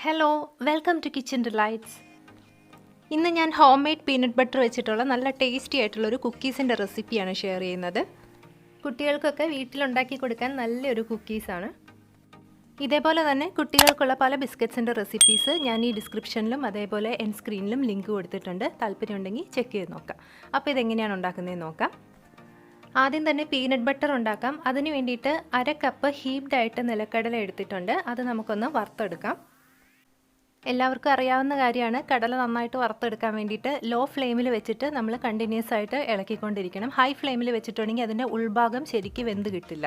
Hello, welcome to kitchen delights. ഇന്ന് ഞാൻ home made peanut butter വെച്ചിട്ടുള്ള നല്ല ടേസ്റ്റി ആയിട്ടുള്ളൊരു കുക്കീസിൻ്റെ റെസിപ്പിയാണ് ഷെയർ ചെയ്യുന്നത്. കുട്ടികൾക്കൊക്കെ വീട്ടിലുണ്ടാക്കി കൊടുക്കാൻ നല്ലൊരു കുക്കീസാണ്. ഇതേപോലെ തന്നെ കുട്ടികൾക്കുള്ള പല ബിസ്ക്കറ്റ്സിൻ്റെ റെസിപ്പീസ് ഞാൻ ഈ ഡിസ്ക്രിപ്ഷനിലും അതേപോലെ എൻഡ് സ്ക്രീനിലും ലിങ്ക് കൊടുത്തിട്ടുണ്ട്. താല്പര്യമുണ്ടെങ്കിൽ ചെക്ക് ചെയ്ത് നോക്കാം. അപ്പോൾ ഇതെങ്ങനെയാണ് ഉണ്ടാക്കുന്നതെന്ന് നോക്കാം. ആദ്യം തന്നെ പീനട്ട് ബട്ടർ ഉണ്ടാക്കാം. അതിന് വേണ്ടിയിട്ട് 1/2 കപ്പ് ഹീപ്ഡ് ആയിട്ട് നിലക്കടല എടുത്തിട്ടുണ്ട്. അത് നമുക്കൊന്ന് വറുത്തെടുക്കാം. എല്ലാവർക്കും അറിയാവുന്ന കാര്യമാണ്, കടല നന്നായിട്ട് വറുത്തെടുക്കാൻ വേണ്ടിയിട്ട് ലോ ഫ്ലെയിമിൽ വെച്ചിട്ട് നമ്മൾ കണ്ടിന്യൂസ് ആയിട്ട് ഇളക്കിക്കൊണ്ടിരിക്കണം. ഹൈ ഫ്ലെയിമിൽ വെച്ചിട്ടുണ്ടെങ്കിൽ അതിൻ്റെ ഉൾഭാഗം ശരിക്ക് വെന്ത് കിട്ടില്ല.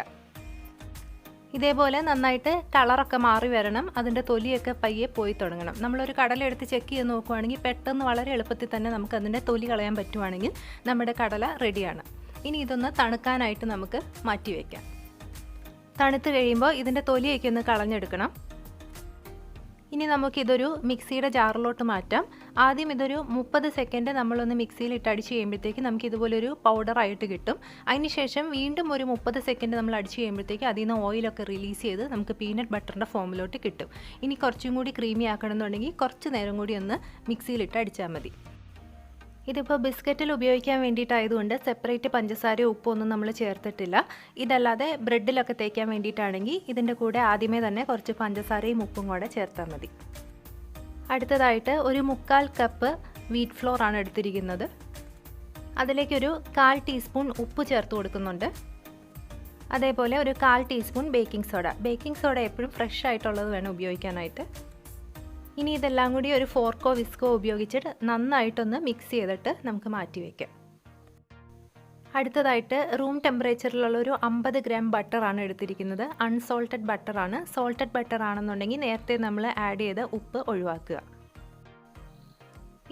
ഇതേപോലെ നന്നായിട്ട് കളറൊക്കെ മാറി വരണം, അതിൻ്റെ തൊലിയൊക്കെ പയ്യെ പോയി തുടങ്ങണം. നമ്മളൊരു കടല എടുത്ത് ചെക്ക് ചെയ്ത് നോക്കുവാണെങ്കിൽ പെട്ടെന്ന് വളരെ എളുപ്പത്തിൽ തന്നെ നമുക്ക് അതിൻ്റെ തൊലി കളയാൻ പറ്റുവാണെങ്കിൽ നമ്മുടെ കടല റെഡിയാണ്. ഇനി ഇതൊന്ന് തണുക്കാനായിട്ട് നമുക്ക് മാറ്റി വയ്ക്കാം. തണുത്ത് കഴിയുമ്പോൾ ഇതിൻ്റെ തൊലിയൊക്കെ ഒന്ന് കളഞ്ഞെടുക്കണം. ഇനി നമുക്കിതൊരു മിക്സിയുടെ ജാറിലോട്ട് മാറ്റാം. ആദ്യം ഇതൊരു 30 സെക്കൻഡ് നമ്മളൊന്ന് മിക്സിയിൽ ഇട്ട് അടിച്ച് കഴിയുമ്പോഴത്തേക്ക് നമുക്ക് ഇതുപോലൊരു പൗഡറായിട്ട് കിട്ടും. അതിനുശേഷം വീണ്ടും ഒരു 30 സെക്കൻഡ് നമ്മൾ അടിച്ച് കഴിയുമ്പോഴത്തേക്ക് അതിൽ നിന്ന് ഓയിലൊക്കെ റിലീസ് ചെയ്ത് നമുക്ക് പീനട്ട് ബട്ടറിൻ്റെ ഫോമിലോട്ട് കിട്ടും. ഇനി കുറച്ചും കൂടി ക്രീമി ആക്കണമെന്നുണ്ടെങ്കിൽ കുറച്ച് നേരം കൂടി ഒന്ന് മിക്സിയിലിട്ട് അടിച്ചാൽ മതി. ഇതിപ്പോൾ ബിസ്ക്കറ്റിൽ ഉപയോഗിക്കാൻ വേണ്ടിയിട്ടായതുകൊണ്ട് സെപ്പറേറ്റ് പഞ്ചസാരയോ ഉപ്പൊന്നും നമ്മൾ ചേർത്തിട്ടില്ല. ഇതല്ലാതെ ബ്രെഡിലൊക്കെ തേക്കാൻ വേണ്ടിയിട്ടാണെങ്കിൽ ഇതിൻ്റെ കൂടെ ആദ്യമേ തന്നെ കുറച്ച് പഞ്ചസാരയും ഉപ്പും കൂടെ ചേർത്താൽ മതി. അടുത്തതായിട്ട് ഒരു 3/4 കപ്പ് വീറ്റ് ഫ്ലോർ ആണ് എടുത്തിരിക്കുന്നത്. അതിലേക്കൊരു 1/4 ടീസ്പൂൺ ഉപ്പ് ചേർത്ത് കൊടുക്കുന്നുണ്ട്. അതേപോലെ ഒരു 1/4 teaspoon baking soda. Baking soda എപ്പോഴും ഫ്രഷ് ആയിട്ടുള്ളത് വേണം ഉപയോഗിക്കാനായിട്ട്. ഇനി ഇതെല്ലാം കൂടി ഒരു ഫോർക്കോ വിസ്കോ ഉപയോഗിച്ചിട്ട് നന്നായിട്ടൊന്ന് മിക്സ് ചെയ്തിട്ട് നമുക്ക് മാറ്റി വയ്ക്കാം. അടുത്തതായിട്ട് റൂം ടെമ്പറേച്ചറിലുള്ള ഒരു 50 ഗ്രാം ബട്ടറാണ് എടുത്തിരിക്കുന്നത്. അൺസോൾട്ടഡ് ബട്ടറാണ്. സോൾട്ടഡ് ബട്ടർ ആണെന്നുണ്ടെങ്കിൽ നേരത്തെ നമ്മൾ ആഡ് ചെയ്ത ഉപ്പ് ഒഴിവാക്കുക.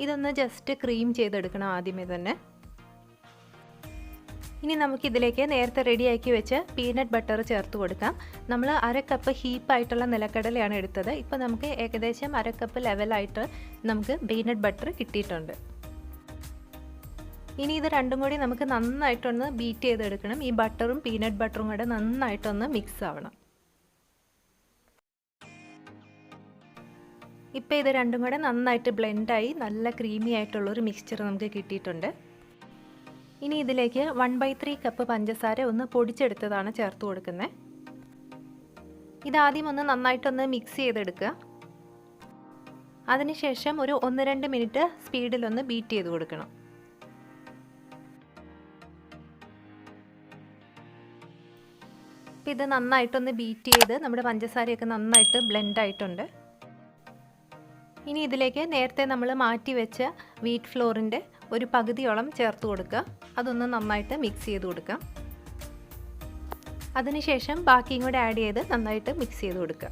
ഇതൊന്ന് ജസ്റ്റ് ക്രീം ചെയ്തെടുക്കണം ആദ്യമേ തന്നെ. ഇനി നമുക്കിതിലേക്ക് നേരത്തെ റെഡിയാക്കി വെച്ച് പീനട്ട് ബട്ടർ ചേർത്ത് കൊടുക്കാം. നമ്മൾ 1/2 കപ്പ് ഹീപ്പായിട്ടുള്ള നിലക്കടലയാണ് എടുത്തത്. ഇപ്പോൾ നമുക്ക് ഏകദേശം 1/2 കപ്പ് ലെവലായിട്ട് നമുക്ക് പീനട്ട് ബട്ടർ കിട്ടിയിട്ടുണ്ട്. ഇനി ഇത് രണ്ടും കൂടി നമുക്ക് നന്നായിട്ടൊന്ന് ബീറ്റ് ചെയ്തെടുക്കണം. ഈ ബട്ടറും പീനട്ട് ബട്ടറും കൂടെ നന്നായിട്ടൊന്ന് മിക്സ് ആവണം. ഇപ്പോൾ ഇത് രണ്ടും കൂടെ നന്നായിട്ട് ബ്ലെൻഡായി നല്ല ക്രീമി ആയിട്ടുള്ളൊരു മിക്സ്ചർ നമുക്ക് കിട്ടിയിട്ടുണ്ട്. ഇനി ഇതിലേക്ക് 1/3 കപ്പ് പഞ്ചസാര ഒന്ന് പൊടിച്ചെടുത്തതാണ് ചേർത്ത് കൊടുക്കുന്നത്. ഇതാദ്യം ഒന്ന് നന്നായിട്ടൊന്ന് മിക്സ് ചെയ്തെടുക്കുക. അതിനുശേഷം ഒരു 1-2 മിനിറ്റ് സ്പീഡിലൊന്ന് ബീറ്റ് ചെയ്ത് കൊടുക്കണം. ഇത് നന്നായിട്ടൊന്ന് ബീറ്റ് ചെയ്ത് നമ്മുടെ പഞ്ചസാരയൊക്കെ നന്നായിട്ട് ബ്ലെൻഡ് ആയിട്ടുണ്ട്. ഇനി ഇതിലേക്ക് നേരത്തെ നമ്മൾ മാറ്റി വെച്ച വീറ്റ് ഫ്ലോറിൻ്റെ ഒരു പകുതിയോളം ചേർത്ത് കൊടുക്കുക. അതൊന്ന് നന്നായിട്ട് മിക്സ് ചെയ്ത് കൊടുക്കാം. അതിനുശേഷം ബാക്കിയും കൂടെ ആഡ് ചെയ്ത് നന്നായിട്ട് മിക്സ് ചെയ്ത് കൊടുക്കുക.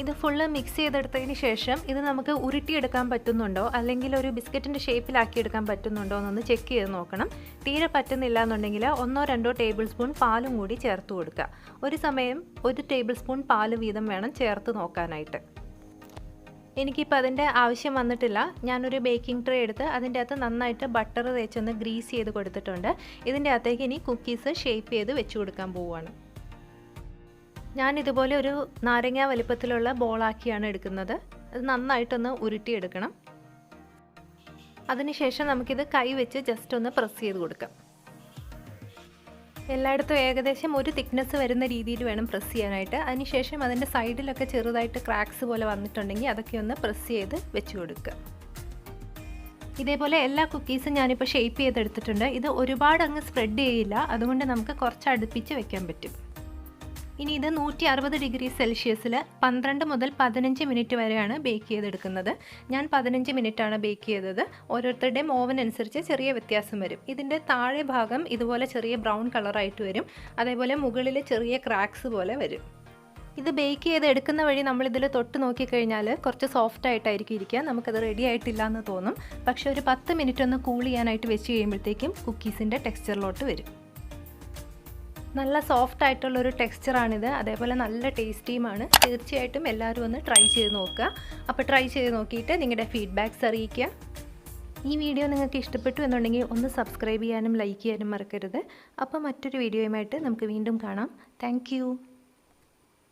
ഇത് ഫുള്ള് മിക്സ് ചെയ്തെടുത്തതിന് ശേഷം ഇത് നമുക്ക് ഉരുട്ടിയെടുക്കാൻ പറ്റുന്നുണ്ടോ അല്ലെങ്കിൽ ഒരു ബിസ്ക്കറ്റിൻ്റെ ഷേപ്പിലാക്കിയെടുക്കാൻ പറ്റുന്നുണ്ടോ എന്നൊന്ന് ചെക്ക് ചെയ്ത് നോക്കണം. തീരെ പറ്റുന്നില്ല എന്നുണ്ടെങ്കിൽ 1-2 ടേബിൾ സ്പൂൺ പാലും കൂടി ചേർത്ത് കൊടുക്കുക. ഒരു സമയം 1 ടേബിൾ സ്പൂൺ പാല് വീതം വേണം ചേർത്ത് നോക്കാനായിട്ട്. എനിക്കിപ്പോൾ അതിൻ്റെ ആവശ്യം വന്നിട്ടില്ല. ഞാനൊരു ബേക്കിംഗ് ട്രേ എടുത്ത് അതിൻ്റെ അകത്ത് നന്നായിട്ട് ബട്ടർ തേച്ചൊന്ന് ഗ്രീസ് ചെയ്ത് കൊടുത്തിട്ടുണ്ട്. ഇതിൻ്റെ അകത്തേക്ക് ഇനി കുക്കീസ് ഷേപ്പ് ചെയ്ത് വെച്ച് കൊടുക്കാൻ പോവുകയാണ്. ഞാനിതുപോലെ ഒരു നാരങ്ങ വലിപ്പത്തിലുള്ള ബോളാക്കിയാണ് എടുക്കുന്നത്. അത് നന്നായിട്ടൊന്ന് ഉരുട്ടിയെടുക്കണം. അതിനുശേഷം നമുക്കിത് കൈ വെച്ച് ജസ്റ്റ് ഒന്ന് പ്രസ് ചെയ്ത് കൊടുക്കാം. എല്ലായിടത്തും ഏകദേശം ഒരു തിക്നെസ് വരുന്ന രീതിയിൽ വേണം പ്രസ് ചെയ്യാനായിട്ട്. അതിനുശേഷം അതിൻ്റെ സൈഡിലൊക്കെ ചെറുതായിട്ട് ക്രാക്സ് പോലെ വന്നിട്ടുണ്ടെങ്കിൽ അതൊക്കെ ഒന്ന് പ്രസ് ചെയ്ത് വെച്ച് കൊടുക്കുക. ഇതേപോലെ എല്ലാ കുക്കീസും ഞാനിപ്പോൾ ഷേപ്പ് ചെയ്തെടുത്തിട്ടുണ്ട്. ഇത് ഒരുപാട് അങ്ങ് സ്പ്രെഡ് ചെയ്യില്ല, അതുകൊണ്ട് നമുക്ക് കുറച്ച് അടുപ്പിച്ച് വെക്കാൻ പറ്റും. ഇനി ഇത് 160 ഡിഗ്രി സെൽഷ്യസിൽ 12 മുതൽ 15 മിനിറ്റ് വരെയാണ് ബേക്ക് ചെയ്തെടുക്കുന്നത്. ഞാൻ 15 മിനിറ്റാണ് ബേക്ക് ചെയ്തത്. ഓരോരുത്തരുടെയും ഓവൻ അനുസരിച്ച് ചെറിയ വ്യത്യാസം വരും. ഇതിൻ്റെ താഴെ ഭാഗം ഇതുപോലെ ചെറിയ ബ്രൗൺ കളറായിട്ട് വരും. അതേപോലെ മുകളിൽ ചെറിയ ക്രാക്സ് പോലെ വരും. ഇത് ബേക്ക് ചെയ്ത് എടുക്കുന്ന വഴി നമ്മളിതിൽ തൊട്ട് നോക്കിക്കഴിഞ്ഞാൽ കുറച്ച് സോഫ്റ്റ് ആയിട്ടായിരിക്കും ഇരിക്കുക. നമുക്കത് റെഡി ആയിട്ടില്ല എന്ന് തോന്നും. പക്ഷേ ഒരു 10 മിനിറ്റ് ഒന്ന് കൂൾ ചെയ്യാനായിട്ട് വെച്ച് കഴിയുമ്പോഴത്തേക്കും കുക്കീസിൻ്റെ ടെക്സ്ചറിലോട്ട് വരും. നല്ല സോഫ്റ്റ് ആയിട്ടുള്ളൊരു ടെക്സ്ചറാണിത്. അതേപോലെ നല്ല ടേസ്റ്റിയുമാണ്. തീർച്ചയായിട്ടും എല്ലാവരും ഒന്ന് ട്രൈ ചെയ്ത് നോക്കുക. അപ്പോൾ ട്രൈ ചെയ്ത് നോക്കിയിട്ട് നിങ്ങളുടെ ഫീഡ്ബാക്ക്സ് അറിയിക്കുക. ഈ വീഡിയോ നിങ്ങൾക്ക് ഇഷ്ടപ്പെട്ടു എന്നുണ്ടെങ്കിൽ ഒന്ന് സബ്സ്ക്രൈബ് ചെയ്യാനും ലൈക്ക് ചെയ്യാനും മറക്കരുത്. അപ്പോൾ മറ്റൊരു വീഡിയോയുമായിട്ട് നമുക്ക് വീണ്ടും കാണാം. താങ്ക്